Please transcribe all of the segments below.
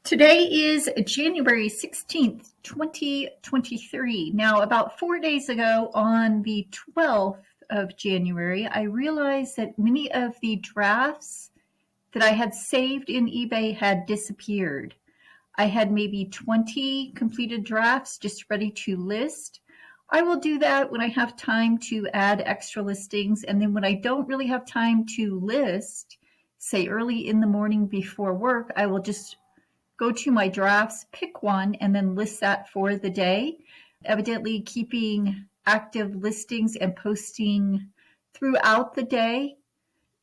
Today is January 16th, 2023. Now, about 4 days ago, on the 12th of January, I realized that many of the drafts that I had saved in eBay had disappeared. I had maybe 20 completed drafts just ready to list. I will do that when I have time to add extra listings. And then when I don't really have time to list, say early in the morning before work, I will just go to my drafts, pick one, and then list that for the day. Evidently, keeping active listings and posting throughout the day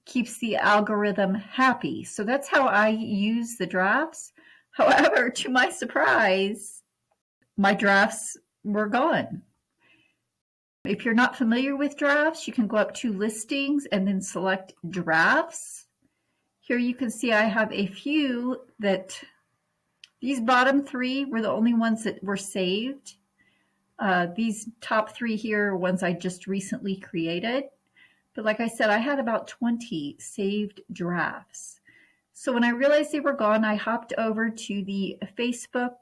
keeps the algorithm happy. So that's how I use the drafts. However, to my surprise, my drafts were gone. If you're not familiar with drafts, you can go up to listings and then select drafts. Here you can see I have a few that these bottom three were the only ones that were saved. These top three here are ones I just recently created. But like I said, I had about 20 saved drafts. So when I realized they were gone, I hopped over to the Facebook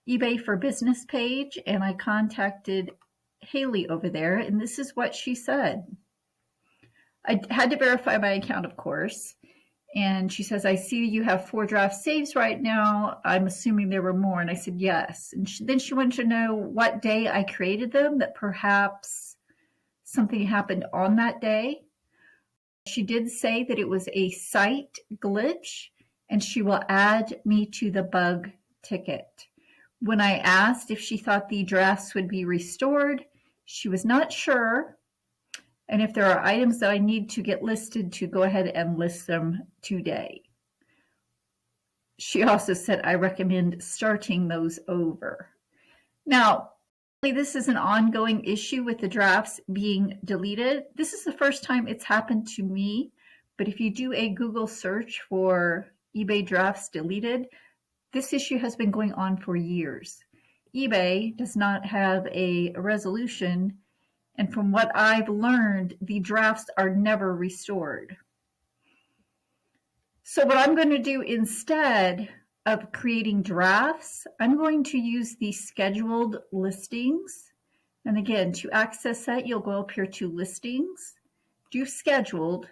eBay for Business page and I contacted Haley over there. And this is what she said. I had to verify my account, of course. And she says, I see you have 4 draft saves right now. I'm assuming there were more. And I said, yes. And then she wanted to know what day I created them, that perhaps something happened on that day. She did say that it was a site glitch and she will add me to the bug ticket. When I asked if she thought the drafts would be restored, she was not sure. And if there are items that I need to get listed, to go ahead and list them today. She also said I recommend starting those over. Now, this is an ongoing issue with the drafts being deleted. This is the first time it's happened to me, but if you do a Google search for eBay drafts deleted, this issue has been going on for years. eBay does not have a resolution. And from what I've learned, the drafts are never restored. So what I'm going to do instead of creating drafts, I'm going to use the scheduled listings. And again, to access that, you'll go up here to listings, do scheduled.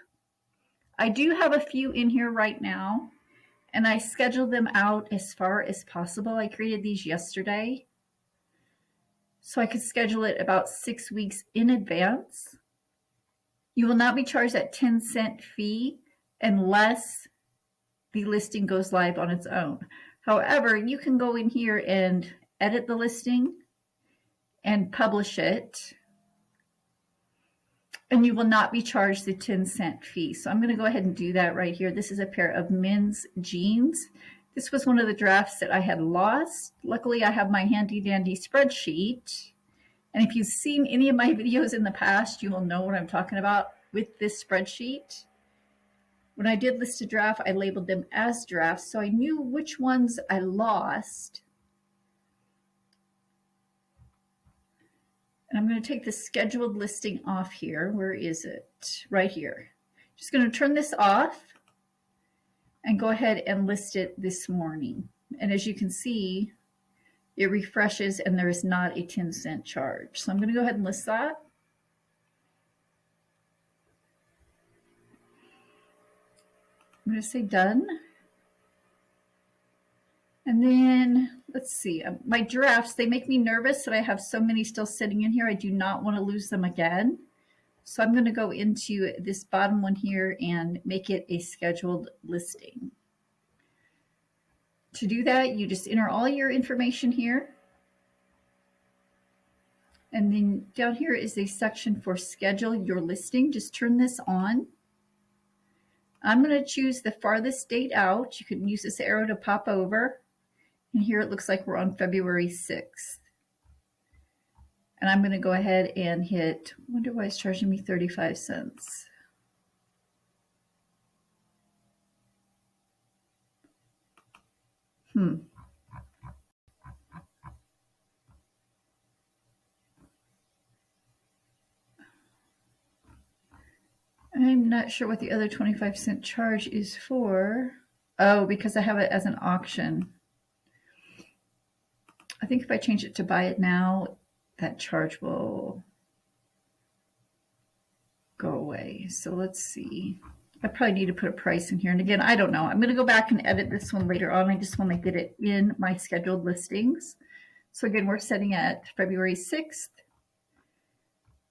I do have a few in here right now, and I scheduled them out as far as possible. I created these yesterday, so I could schedule it about 6 weeks in advance. You will not be charged that 10-cent fee unless the listing goes live on its own. However, you can go in here and edit the listing and publish it, and you will not be charged the 10-cent fee. So I'm going to go ahead and do that right here. This is a pair of men's jeans. This was one of the drafts that I had lost. Luckily, I have my handy dandy spreadsheet. And if you've seen any of my videos in the past, you will know what I'm talking about with this spreadsheet. When I did list a draft, I labeled them as drafts, so I knew which ones I lost. And I'm going to take the scheduled listing off here. Where is it? Right here. Just going to turn this off and go ahead and list it this morning. And as you can see, it refreshes and there is not a 10-cent charge. So I'm going to go ahead and list that. I'm going to say done. And then let's see, my drafts, they make me nervous that I have so many still sitting in here. I do not want to lose them again. So I'm going to go into this bottom one here and make it a scheduled listing. To do that, you just enter all your information here. And then down here is a section for schedule your listing. Just turn this on. I'm going to choose the farthest date out. You can use this arrow to pop over. And here it looks like we're on February 6th. And I'm going to go ahead and hit, I wonder why it's charging me 35 cents. I'm not sure what the other 25-cent charge is for. Oh, because I have it as an auction. I think if I change it to buy it now, that charge will go away. So let's see. I probably need to put a price in here. And again, I don't know. I'm going to go back and edit this one later on. I just want to get it in my scheduled listings. So again, we're setting at February 6th.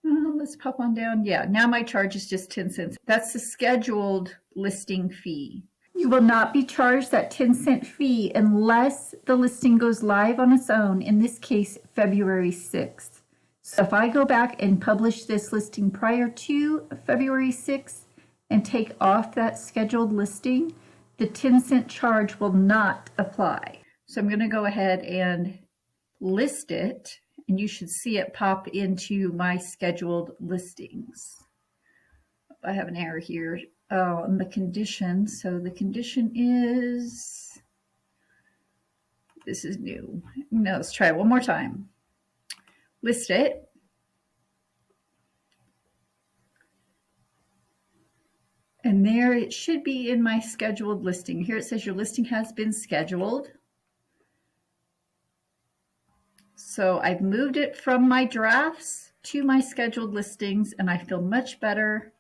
Let's pop on down. Yeah, now my charge is just 10 cents. That's the scheduled listing fee. You will not be charged that 10-cent fee unless the listing goes live on its own, in this case, February 6th. So if I go back and publish this listing prior to February 6th and take off that scheduled listing, the 10-cent charge will not apply. So I'm going to go ahead and list it, and you should see it pop into my scheduled listings. I have an error here. Oh, and the condition. So the condition is, this is new. No, let's try it one more time. List it. And there it should be in my scheduled listing. Here it says your listing has been scheduled. So I've moved it from my drafts to my scheduled listings, and I feel much better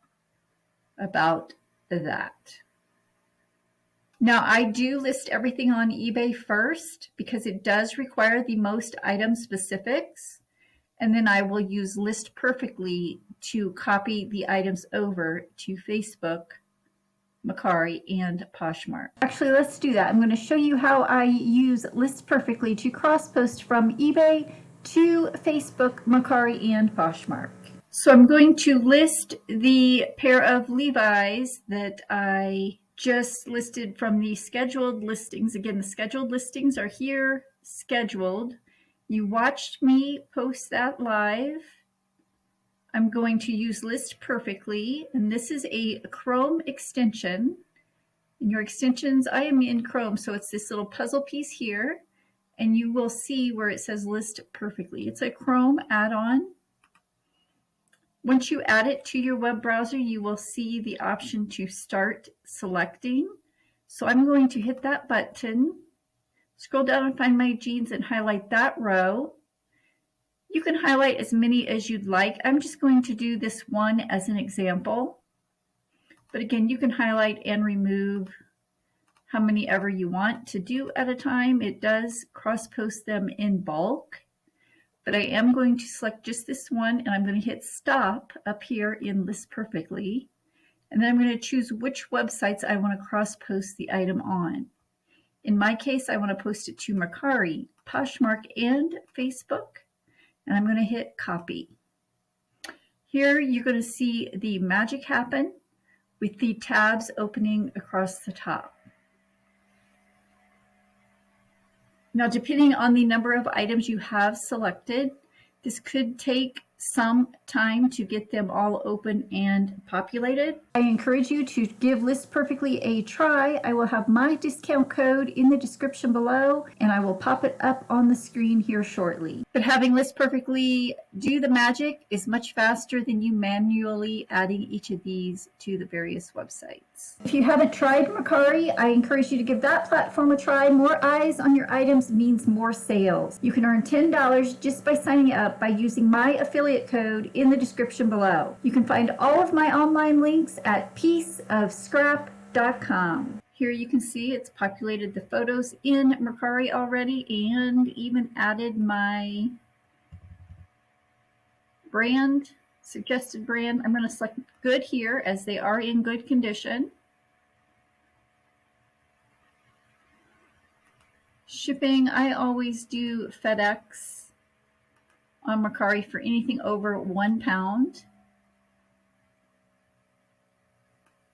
about that. Now I do list everything on eBay first because it does require the most item specifics, and then I will use List Perfectly to copy the items over to Facebook, Mercari, and Poshmark. Actually, let's do that. I'm going to show you how I use List Perfectly to cross-post from eBay to Facebook, Mercari, and Poshmark. So I'm going to list the pair of Levi's that I just listed from the scheduled listings. Again, the scheduled listings are here, scheduled. You watched me post that live. I'm going to use List Perfectly, and this is a Chrome extension. In your extensions, I am in Chrome, so it's this little puzzle piece here, and you will see where it says List Perfectly. It's a Chrome add-on. Once you add it to your web browser, you will see the option to start selecting. So I'm going to hit that button, scroll down and find my jeans and highlight that row. You can highlight as many as you'd like. I'm just going to do this one as an example. But again, you can highlight and remove how many ever you want to do at a time. It does cross-post them in bulk. But I am going to select just this one, and I'm going to hit stop up here in List Perfectly. And then I'm going to choose which websites I want to cross-post the item on. In my case, I want to post it to Mercari, Poshmark, and Facebook. And I'm going to hit copy. Here you're going to see the magic happen with the tabs opening across the top. Now, depending on the number of items you have selected, this could take some time to get them all open and populated. I encourage you to give List Perfectly a try. I will have my discount code in the description below, and I will pop it up on the screen here shortly. But having List Perfectly do the magic is much faster than you manually adding each of these to the various websites. If you haven't tried Mercari, I encourage you to give that platform a try. More eyes on your items means more sales. You can earn $10 just by signing up by using my affiliate code in the description below. You can find all of my online links at pieceofscrap.com. Here you can see it's populated the photos in Mercari already and even added my brand, suggested brand. I'm going to select good here as they are in good condition. Shipping, I always do FedEx on Mercari for anything over 1 pound.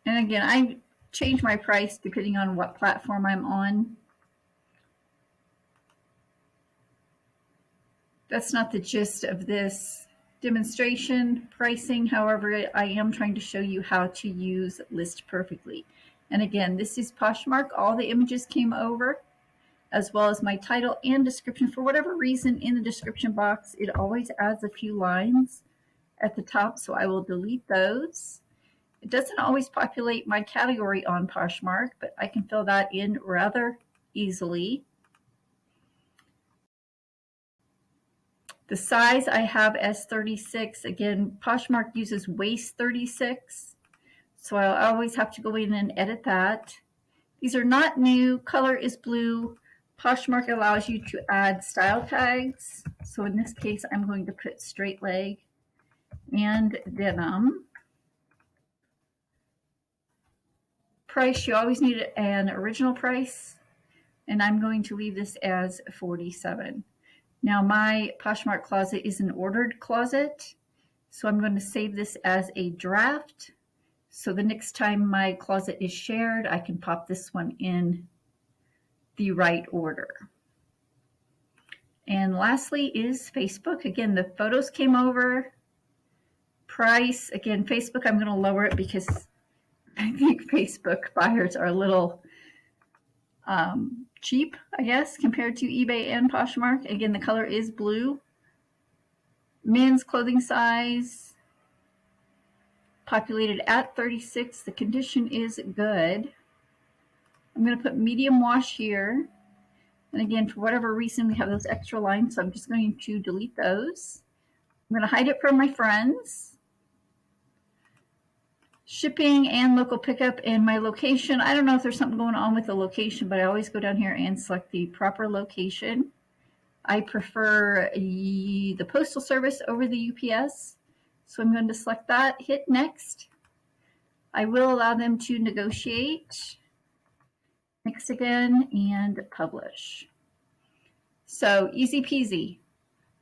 And again, I change my price depending on what platform I'm on. That's not the gist of this demonstration pricing. However, I am trying to show you how to use List Perfectly. And again, this is Poshmark. All the images came over, as well as my title and description. For whatever reason, in the description box, it always adds a few lines at the top, so I will delete those. It doesn't always populate my category on Poshmark, but I can fill that in rather easily. The size I have as 36. Again, Poshmark uses waist 36, so I'll always have to go in and edit that. These are not new. Color is blue. Poshmark allows you to add style tags. So in this case, I'm going to put straight leg and denim. Price, you always need an original price, and I'm going to leave this as $47. Now my Poshmark closet is an ordered closet, so I'm going to save this as a draft. So the next time my closet is shared, I can pop this one in the right order. And lastly is Facebook. Again, the photos came over. Price, again, Facebook, I'm going to lower it because I think Facebook buyers are a little cheap, I guess, compared to eBay and Poshmark. Again, the color is blue. Men's clothing size, populated at 36. The condition is good. I'm going to put medium wash here. And again, for whatever reason, we have those extra lines, so I'm just going to delete those. I'm going to hide it from my friends. Shipping and local pickup, and my location. I don't know if there's something going on with the location, but I always go down here and select the proper location. I prefer the Postal Service over the UPS, so I'm going to select that, hit next. I will allow them to negotiate. Next again, and publish. So easy peasy.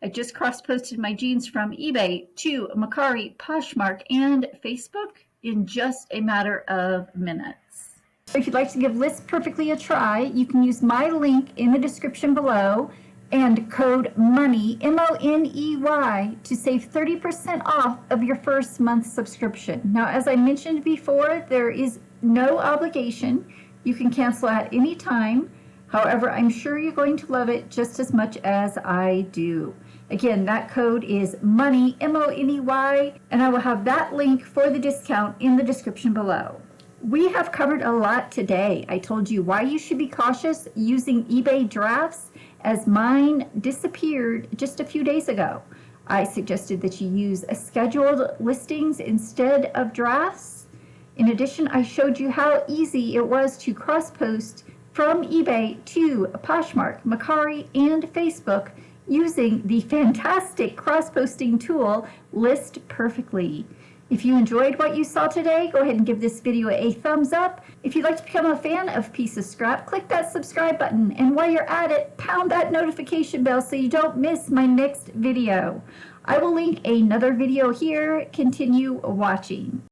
I just cross-posted my jeans from eBay to Mercari, Poshmark, and Facebook in just a matter of minutes. If you'd like to give List Perfectly a try, you can use my link in the description below and code MONEY, M-O-N-E-Y, to save 30% off of your first month's subscription. Now, as I mentioned before, there is no obligation. You can cancel at any time. However, I'm sure you're going to love it just as much as I do. Again, that code is MONEY, M-O-N-E-Y, and I will have that link for the discount in the description below. We have covered a lot today. I told you why you should be cautious using eBay drafts, as mine disappeared just a few days ago. I suggested that you use scheduled listings instead of drafts. In addition, I showed you how easy it was to cross-post from eBay to Poshmark, Mercari, and Facebook using the fantastic cross-posting tool List Perfectly. If you enjoyed what you saw today, go ahead and give this video a thumbs up. If you'd like to become a fan of Piece of Scrap, click that subscribe button, and while you're at it, pound that notification bell so you don't miss my next video. I will link another video here. Continue watching.